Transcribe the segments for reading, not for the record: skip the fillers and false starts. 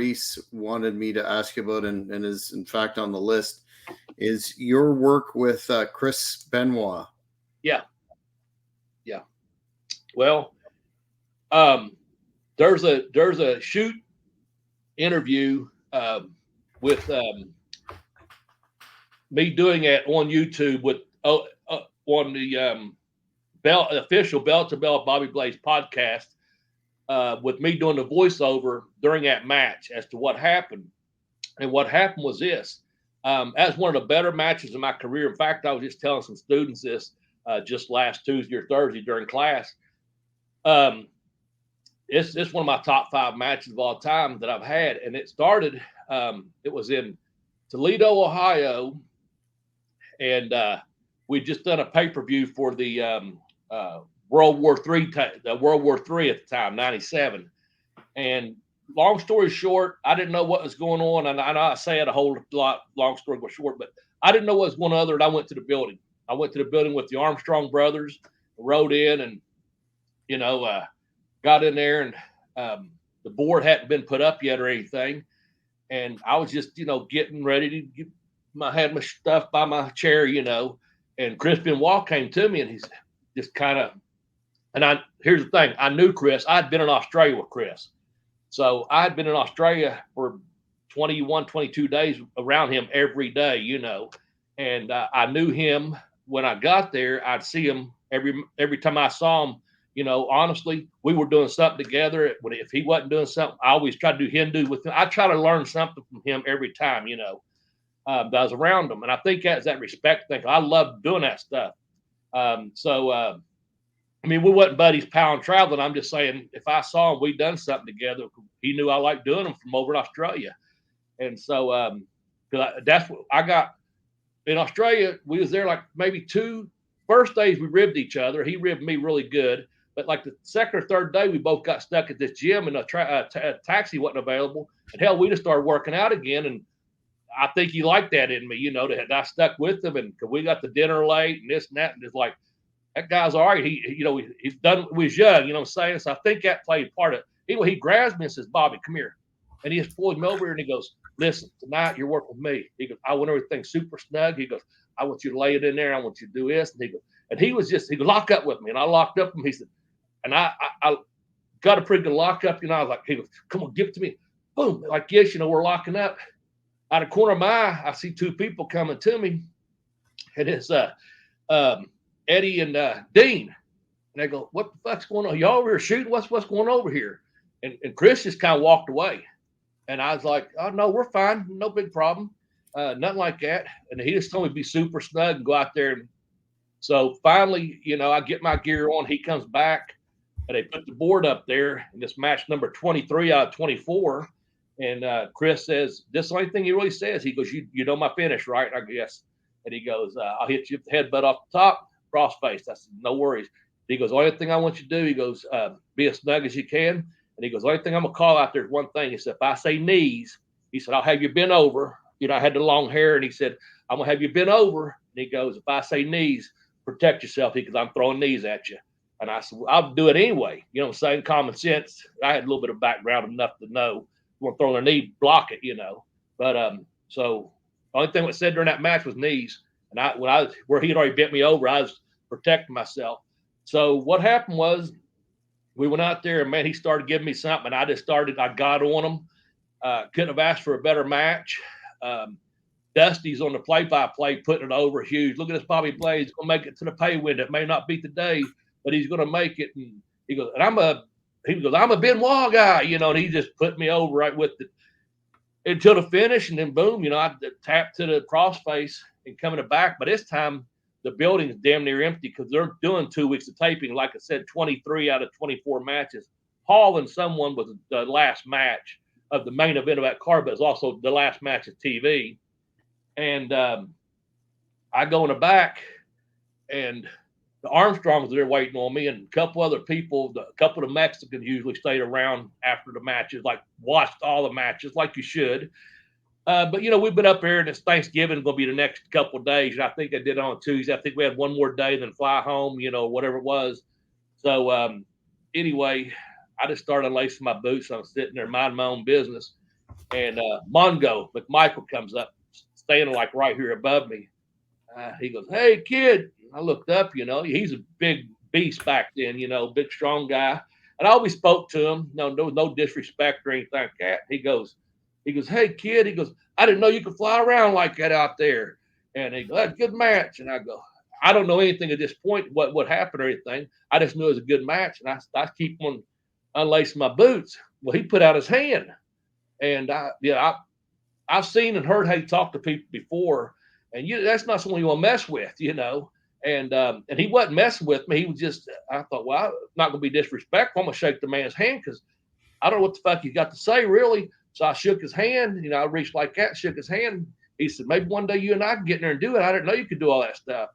Reese wanted me to ask you about, and is in fact on the list, is your work with Chris Benoit. Yeah. Well, there's a shoot interview with me doing it on YouTube with on the official Bell to Bell Bobby Blaze podcast with me doing the voiceover during that match as to what happened. And what happened was this. That's one of the better matches in my career. In fact, I was just telling some students this just last Tuesday or Thursday during class. It's one of my top 5 matches of all time that I've had. And it started, it was in Toledo, Ohio. And we'd just done a pay-per-view for the World War III at the time, 97. And long story short, I didn't know what was going on. And I know I say it a whole lot, long story short, but I didn't know what was going on. And I went to the building. I went to the building with the Armstrong brothers, rode in and, got in there, and the board hadn't been put up yet or anything. And I was just, getting ready to had my stuff by my chair, and Chris Benoit came to me and he's just kind of, and here's the thing. I knew Chris. I'd been in Australia with Chris. So I had been in Australia for 21, 22 days around him every day, and I knew him when I got there. I'd see him every time I saw him. Honestly, we were doing something together. If he wasn't doing something, I always try to do Hindu with him. I try to learn something from him every time, that I was around him. And I think that's that respect thing. I love doing that stuff. We wasn't buddies, pal, and traveling. I'm just saying, if I saw him, we'd done something together. He knew I liked doing them from over in Australia. And so that's what I got. In Australia, we was there like maybe 2 first days we ribbed each other. He ribbed me really good. But like the second or third day, we both got stuck at this gym and a taxi wasn't available. And hell, we just started working out again. And I think he liked that in me, that I stuck with him. And we got the dinner late and this and that. And it's like, that guy's all right. He's done. We was young, what I'm saying? So I think that played part of it. He grabs me and says, "Bobby, come here." And he just pulled me over here and he goes, "Listen, tonight you're working with me." He goes, "I want everything super snug." He goes, "I want you to lay it in there. I want you to do this." And he goes, he could lock up with me. And I locked up with him. He said, and I got a pretty good lock up. I was like, he goes, "Come on, give it to me." Boom. Like, yes, we're locking up. Out of the corner of my eye, I see 2 people coming to me. And it's Eddie and Dean. And they go, "What the fuck's going on? Y'all over here shooting? What's going on over here?" And Chris just kind of walked away. And I was like, "Oh, no, we're fine. No big problem. Nothing like that." And he just told me to be super snug and go out there. And so finally, I get my gear on. He comes back and they put the board up there in this match number 23 out of 24. And Chris says, this is the only thing he really says. He goes, you know my finish, right? I guess. And he goes, "I'll hit you with the headbutt off the top, cross face." I said, "No worries." He goes, "The only thing I want you to do," he goes, "be as snug as you can." And he goes, "The only thing I'm going to call out there is one thing." He said, "If I say knees," he said, "I'll have you bent over." I had the long hair, and he said, "I'm going to have you bent over." And he goes, "If I say knees, protect yourself," because I'm throwing knees at you. And I said, "Well, I'll do it anyway." What I'm saying? Common sense. I had a little bit of background enough to know you want to throw their knee, block it, But so the only thing that said during that match was knees. And where he had already bent me over, I was protecting myself. So what happened was we went out there and, man, he started giving me something. And I got on him. Couldn't have asked for a better match. Dusty's on the play-by-play, putting it over huge. Look at this Bobby Blaze. He's going to make it to the pay window. It may not be today, but he's going to make it. And he goes, "I'm a Benoit guy," and he just put me over right with it until the finish. And then boom, I tapped to the crossface and coming back. But this time the building's damn near empty because they're doing 2 weeks of taping. Like I said, 23 out of 24 matches. Hall and someone was the last match of the main event of that card, but it's also the last match of TV. And I go in the back, and the Armstrongs are there waiting on me, and a couple other people, a couple of the Mexicans usually stayed around after the matches, like watched all the matches like you should. But, we've been up here, and it's Thanksgiving, going to be the next couple of days. And I think I did it on Tuesday. I think we had one more day, then fly home, whatever it was. So anyway, I just started lacing my boots. I was sitting there minding my own business. And Mongo McMichael comes up, standing like right here above me. He goes, "Hey, kid." I looked up, he's a big beast back then, big, strong guy. And I always spoke to him, no disrespect or anything like that. He goes, "Hey, kid." He goes, "I didn't know you could fly around like that out there." And he goes, "That's a good match." And I go, I don't know anything at this point, what happened or anything. I just knew it was a good match. And I keep on unlacing my boots. Well, he put out his hand. And I've seen and heard how you talk to people before, and that's not someone you want to mess with, And he wasn't messing with me. He was just. I thought, well, I'm not going to be disrespectful. I'm going to shake the man's hand because I don't know what the fuck he got to say, really. So I shook his hand. I reached like that, shook his hand. He said, "Maybe one day you and I can get in there and do it. I didn't know you could do all that stuff."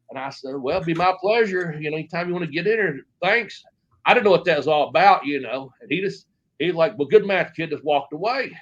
And I said, "Well, it'd be my pleasure. Anytime you want to get in there, thanks." I didn't know what that was all about, And he like, "Well, good match, kid." Just walked away.